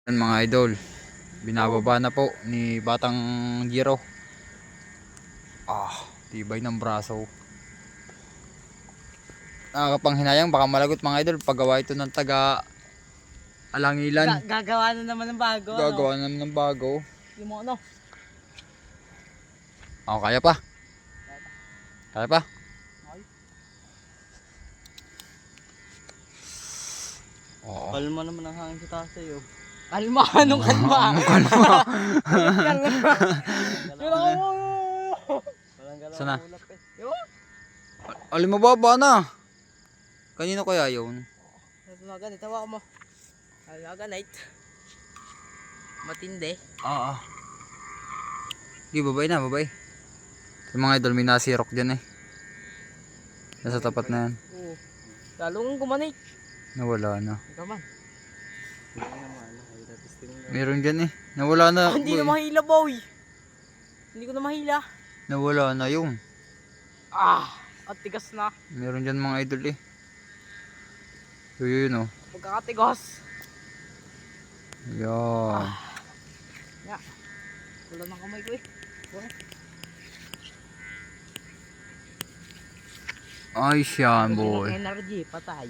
Yan mga idol, binababa na po ni Batang Giro. Tibay ng braso. Nakakapanghinayang, baka malagot mga idol paggawa ito ng taga Alangilan. Gagawa na naman ng bago. Gagawa naman ng bago. Yung mo ano? Kaya pa. Kaya pa. Oo. Kalma naman ang hangin sa taas sa'yo. Kalma? Anong kalma? Kalma. Sana? Alim mababa na. Kanino kaya yun? Ganit, hawa mo. Ganit. Matindi. Oo. Di, babay na, babay. Yung mga idol, may nasirok dyan eh. Nasa tapat na yan. Oo. Lalong gumanit. Nawala na. Gaman. Meron dyan eh. Nawala na. Hindi na mahila, boy. Hindi ko na mahila. Nawala na yung. At tigas na. Meron dyan mga idol eh. So yun oh. Pagkakatigos. Yan. Wala ng kamay ko eh. Ay siya boy. Energy, patay.